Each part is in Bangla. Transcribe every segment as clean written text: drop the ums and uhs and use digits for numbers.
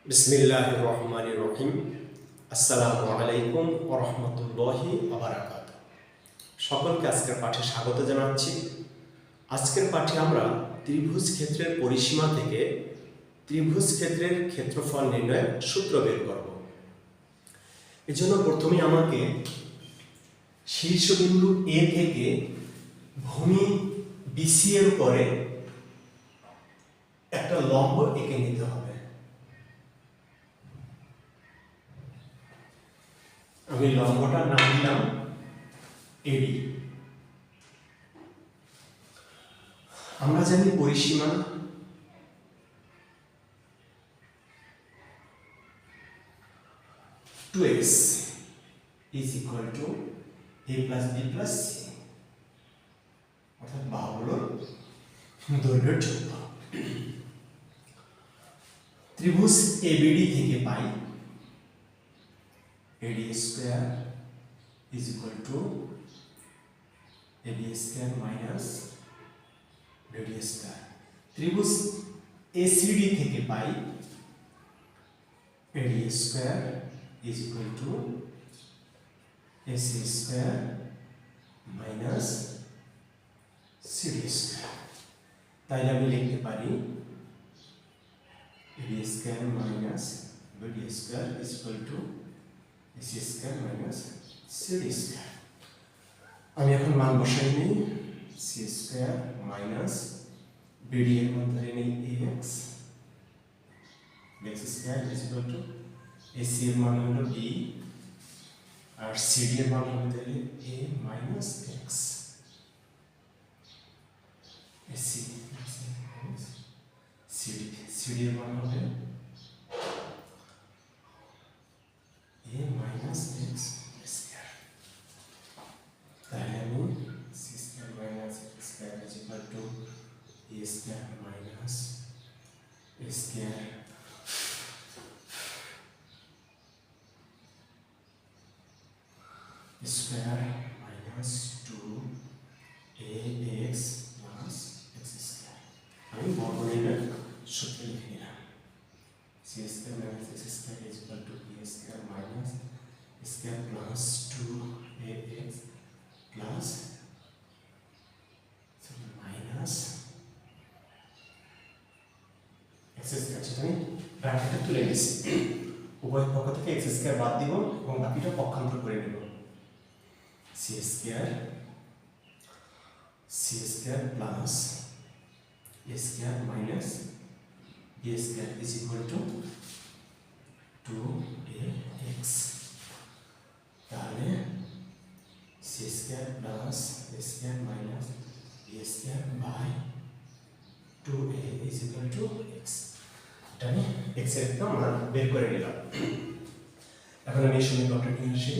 বিসমিল্লাহির রহমানির রহিম। আসসালামু আলাইকুম ওয়া রাহমাতুল্লাহি ওয়া বারাকাতুহু। সকলকে আজকের পাঠে স্বাগত জানাচ্ছি। আজকের পাঠে আমরা ত্রিভুজ ক্ষেত্রের পরিসীমা থেকে ত্রিভুজ ক্ষেত্রের ক্ষেত্রফল নির্ণয়ের সূত্র বের করব। এজন্য প্রথমে আমাকে শীর্ষবিন্দু এ থেকে ভূমি বিসি এর উপরে একটা লম্ব এঁকে নিতে হবে। আমি লম্বটার নাম দিলাম এডি। আমরা জানি পরিসীমা two x is equal to a plus b plus c, অর্থাৎ বাহুগুলোর দৈর্ঘ্যের যোগফল। ত্রিভুজ এবিডি থেকে পাই AD square is equal to AD square minus BD square. ত্রিভুজ ACD থেকে পাই AD square is equal to AC square minus CD square. তাই আমি লিখতে পারি AD square minus BD square is equal to AC square minus CD square. আমি এখন মান বসাই নিই। C square minus BD এর মান ধরে নিই AX, BX square is equal to AC এর মান হলো B আর CD এর মান হবে তাহলে A minus X। AC minus CD এর মান হবে A minus X square. তাহলে আমি C square minus X square is equal to A square minus A square square minus 2AX plus X square. আমি বর্গমূলের সূত্র লিখে নিলাম। C square minus X square is equal to A square minus A square plus 2AX plus minus X square। আমি ব্র্যাকেটে তুলে নিচ্ছি, উভয় পক্ষ থেকে X square বাদ দিব এবং বাকিটা পক্ষান্তর করে নেব। C square plus A square minus B square is equal to 2AX. তাহলে C square plus A square minus B square by 2A is equal to X. এটা আমি X এর একটা মান বের করে নিলাম। এখন আমি এই সমীকরণটা নিয়ে আসি।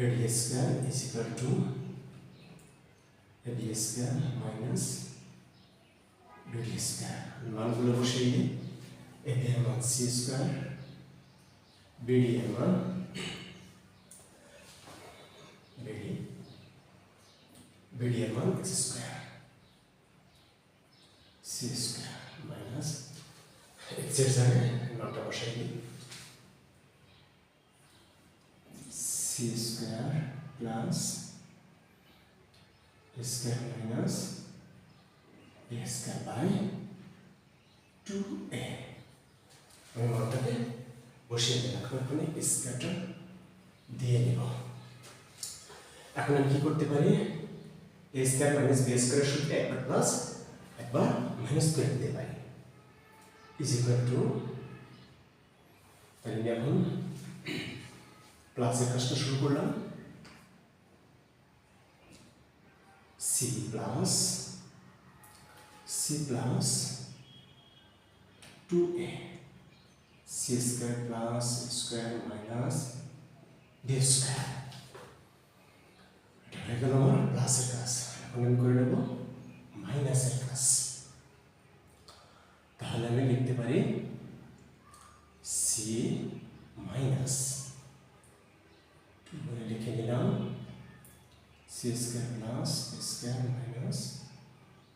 AD square is equal to AD square minus BD square। মানগুলো বসিয়ে দিই। AD এর মান C square, BD এর মান BD এর মান X square, C square minus X এর জায়গায় মানটা বসাই দিই। C square plus A square minus A square by 2A। আমি মানটাকে বসিয়ে দিলাম। এখন এই স্কয়ারটা দিয়ে নিব। এখন আমি কি করতে পারি? A square minus B square সূত্রে একবার প্লাস একবার মাইনাস করে দিতে পারি is equal to, তাহলে এখন প্লাসের কাজটা শুরু করলাম। C plus 2A, C square plus A square minus B square। এটা হয়ে গেল আমার প্লাসের কাজ। এখন আমি করে নেব মাইনাসের কাজ। তাহলে আমি লিখতে পারি C মাইনাস, বলে লিখে নিলাম C square plus A square minus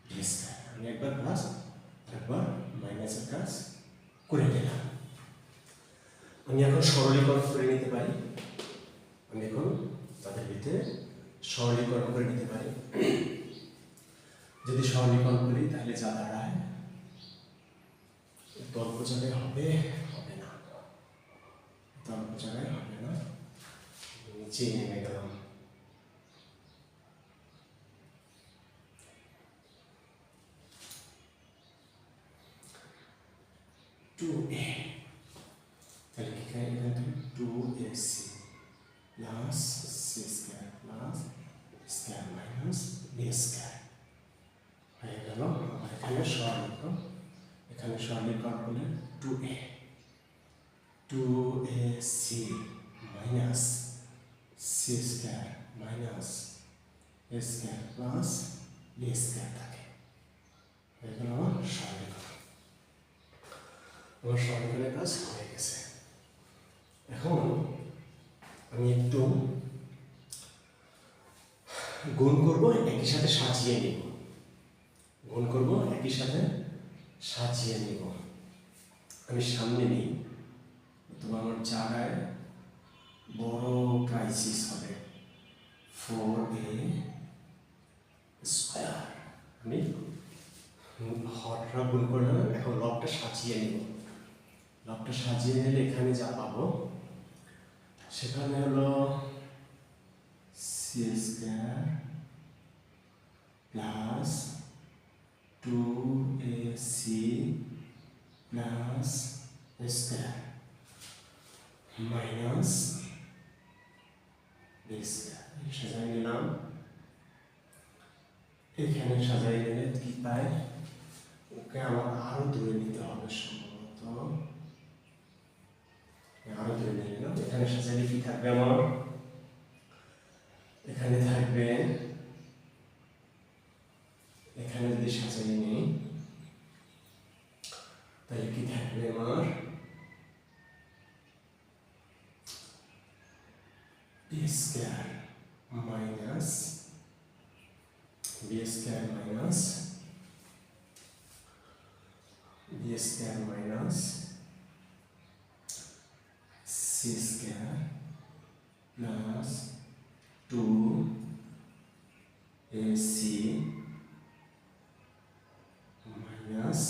B square। আমি একবার প্লাস একবার মাইনাসের কাজ করে দিলাম। সরলীকরণ করে নিতে পারি। আমি এখন তাদের ভিতরে সরলীকরণ করে নিতে পারি। যদি সরলীকরণ করি তাহলে যা দাঁড়ায় অল্প জায়গায় হবে না, অল্প জায়গায় হবে না, নিচে নেমে গেলাম। টু এ তাহলে কি খাই এখানে 2ac plus C square plus square minus B square হয়ে গেল। আবার এখানে সরলীকরণ, এখানে সরলীকরণ করলে 2ac minus C square minus A square plus B square থাকে, হয়ে গেল আমার সরলীকরণ। আমার সরলীকরণের কাজ হয়ে গেছে। এখন আমি একটু গুণ করব, একই সাথে সাজিয়ে নিব। গুণ করব, একই সাথে সাজিয়ে নিব। আমি সামনে নিই, অথবা আমার জায়গায় বড় ক্রাইসিস হবে। 4a স্কয়ার আমি হরটা গুণ করলাম। এখন লবটা সাজিয়ে নিব। লবটা সাজিয়ে নিলে এখানে যা পাবো সেখানে হলো c square plus 2ac plus square minus B square. সাজাই নিলাম। এখানে সাজাই নিলে কি পাই? ওকে আমার আরো দূরে নিতে হবে সম্ভবত। আরো দূরে নিয়ে নিলাম। এখানে সাজাইলে কি থাকবে আমার? এখানে থাকবে, এখানে যদি সাজাই নিই তাহলে কি থাকবে আমার? B square minus B square minus B square minus C square plus 2ac minus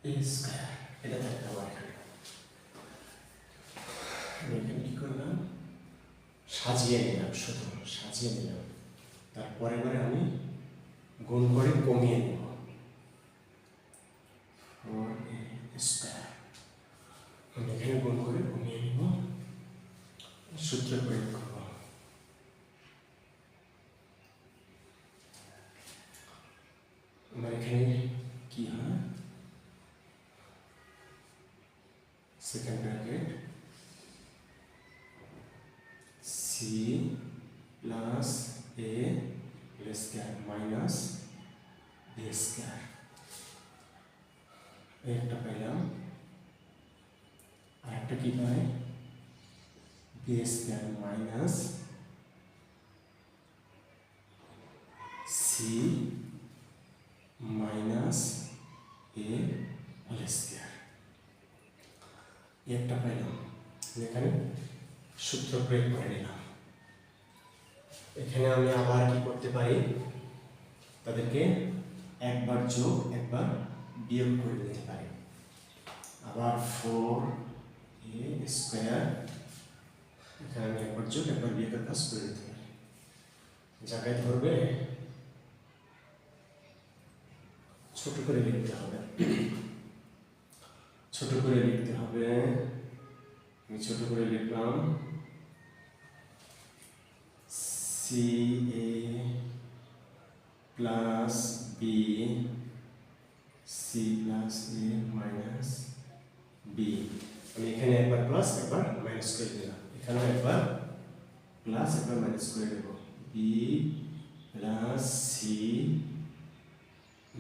A square. এটা থাকবে আমার এখানে। আমি এখানে কি করলাম? সাজিয়ে নিলাম, শুধু সাজিয়ে নিলাম। তারপরে এবারে আমি গুণ করে কমিয়ে নেব। 4a স্কয়ার আমি এখানে গুণ করে কমিয়ে নেব, সূত্র প্রয়োগ করব। আমার এখানে কি হয়? Second bracket C plus A square minus B square. একটা পেলাম, আর একটা কি পাই? B square minus C minus A whole square. একটা পেলাম, এখানে সূত্র প্রয়োগ করে নিলাম। এখানে আমি আবার কি করতে পারি? তাদেরকে একবার যোগ একবার বিয়োগ করে দিতে পারি। আবার 4a স্কয়ার, এখানে আমি একবার যোগ একবার বিয়োগের কাজ করে দিতে পারি। জায়গায় ধরবে, ছোট করে লিখতে হবে, ছোট করে লিখতে হবে। আমি ছোট করে লিখলাম সি এ প্লাস বি সি প্লাস এ মাইনাস বি। আমি এখানে একবার প্লাস একবার মাইনাস করে দিলাম, এখানে একবার প্লাস একবার মাইনাস করে দেব। বি প্লাস সি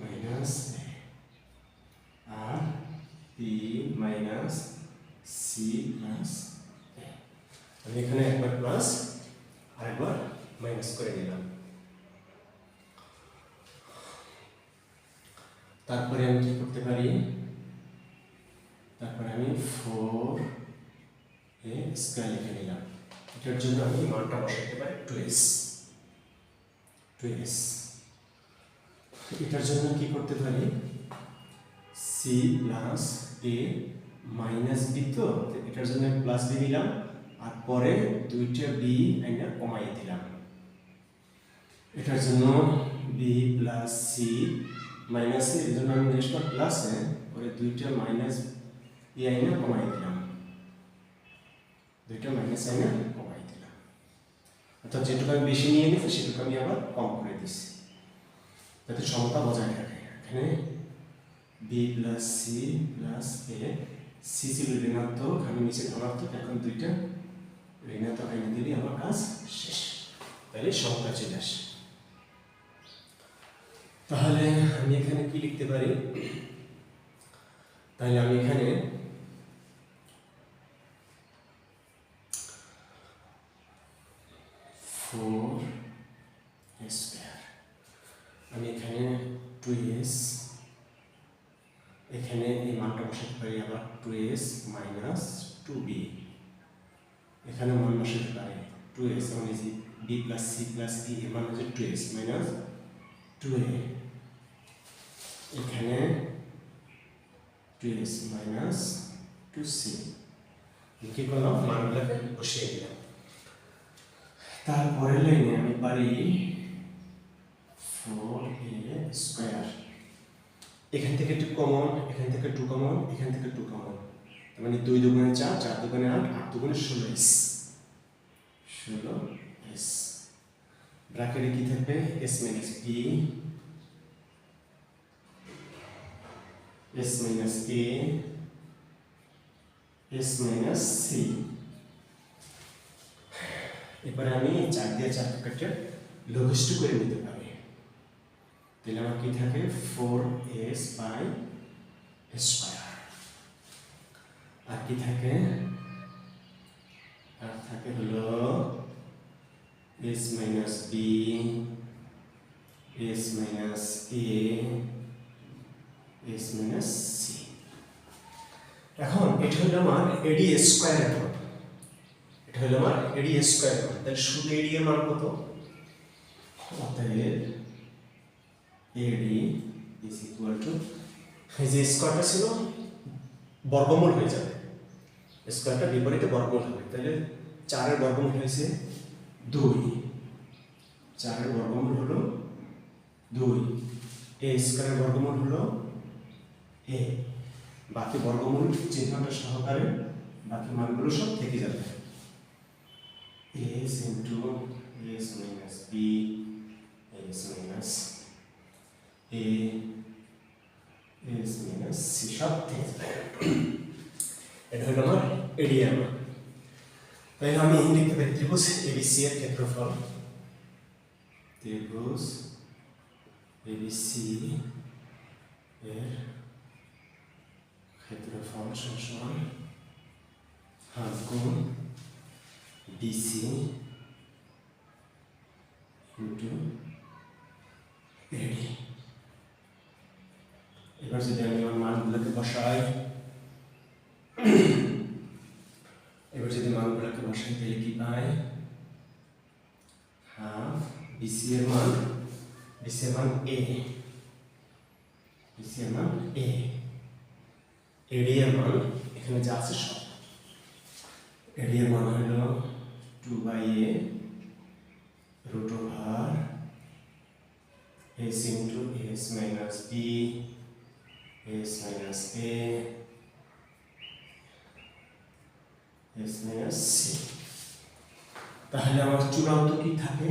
মাইনাস এ আর বি মাইনাস সি প্লাস এ। আমি এখানে একবার প্লাস আর একবার মাইনাস করে দিলাম। তারপরে আমি কি করতে পারি? তারপরে আমি 4 এ স্কয়ার লিখে নিলাম। এটার জন্য আমি মানটা বসাতে পারি 2s। এটার জন্য কি করতে পারি, c plus a minus b, তো এটার জন্য প্লাস b নিলাম আর পরে দুইটা b আইনা কমাই দিলাম। এটার জন্য b প্লাস c মাইনাস এর জন্য আমি নেক্সট প্লাস এ পরে দুইটা মাইনাস b আইনা কমাই দিলাম, দুইটা মাইনাস আইনা কমাই দিলাম। অর্থাৎ যেটুকু আমি বেশি নিয়ে নিয়েছি সেটুকু আমি আবার কম করে দিচ্ছি যাতে সমতা বজায় থাকে। এখানে b plus c plus a, c ছিল ঋণাত্মক, আমি নিচে ধনাত্মক, এখন দুইটা ঋণাত্মক আইনে দিলে আমার কাজ শেষ, তাহলে সমতা চলে আসে। তাহলে আমি এখানে কি লিখতে পারি, তাহলে আমি এখানে আমি এখানে 2s, এখানে এই মানটা বসাতে পারি আবার 2s মাইনাস 2b, এখানে মান বসাতে পারি 2s মানে যে b plus c plus e এর মান হচ্ছে 2s মাইনাস 2a, এখানে 2s মাইনাস 2c কি করলাম, মানগুলোকে বসিয়ে দিলাম। তারপরের লাইনে আমি পারি 4a স্কয়ার, এখান থেকে 2 কমন, এখান থেকে 2 কমন, এখান থেকে 2 কমন, তার মানে 2 দুগুণে 4, 4 দুগুণে 8, 8 দুগুণে 16s, 16s। ব্র্যাকেটে কি থাকবে, s minus b, s minus a, s minus c। এবারে আমি 4 দিয়ে 4 কেটে লঘিষ্ঠ করে নিতে পারি, তাহলে আমার কি থাকে 4s বাই স্কয়ার, আর কি থাকে, আর থাকে হলো s minus b, s minus a, s minus c। এখন এটা হলো আমার ad স্কয়ার, এটা হলো আমার ad স্কয়ার, তাহলে শুধু ad এর মান কত, অতএব ad is equal to, এই যে স্কয়ারটা ছিল বর্গমূল হয়ে যাবে, স্কয়ারটা বিপরীতে বর্গমূল হবে, তাহলে 4 এর বর্গমূল হয়েছে 2, 4 এর বর্গমূল হলো 2, a স্কয়ারের বর্গমূল হলো a, বাকি বর্গমূল চিহ্নটা সহকারে বাকি মানগুলো সব থেকে যাবে, s into s minus b, s minus a, s minus c সব থেকে যাবে। এটা হলো আমার এডিয়াম। তাই আমি লিখতে পারি ত্রিভুজ ABC এর ক্ষেত্রফল, ত্রিভুজ ABC এর ক্ষেত্রফল সমান হাফ গুণ BC ইন্টু AD। এবার যদি আমি আমার মানগুলোকে বসাই, এবার যদি মানগুলোকে বসাই তাহলে কি পাই, হাফ BC এর মান, BC এর মান A, BC এর মান A, AD এর মান এখানে যা আছে সব, AD এর মান হলো 2/a root over s into s minus b, s minus a, s minus c। তাহলে আমার চূড়ান্ত কি থাকে,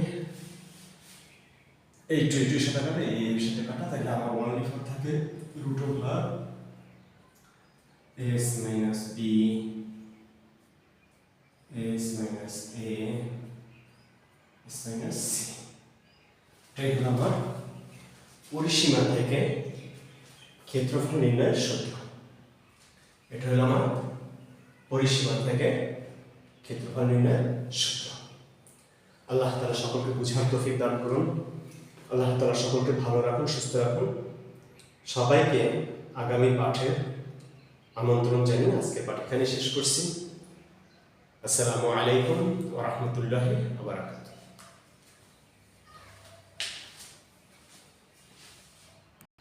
এই 2 সাথে কাটা, এই সাথে কাটা, তাহলে আমার 1/4 থাকে root over s minus b, s minus a, s minus c। এটাই হলো আমার পরিসীমা থেকে ক্ষেত্রফল নির্ণয়ের সূত্র। এটা হলো আমার পরিসীমা থেকে ক্ষেত্রফল নির্ণয়ের সূত্র। আল্লাহ তাআলা সকলকে বুঝার তৌফিক দান করুন। আল্লাহ তাআলা সকলকে ভালো রাখুন, সুস্থ রাখুন। সবাইকে আগামী পাঠের আমন্ত্রণ জানিয়ে আজকের পাঠ এখানে শেষ করছি। আসসালামু আলাইকুম ওয়া রাহমাতুল্লাহি ওয়া বারাকাতুহু।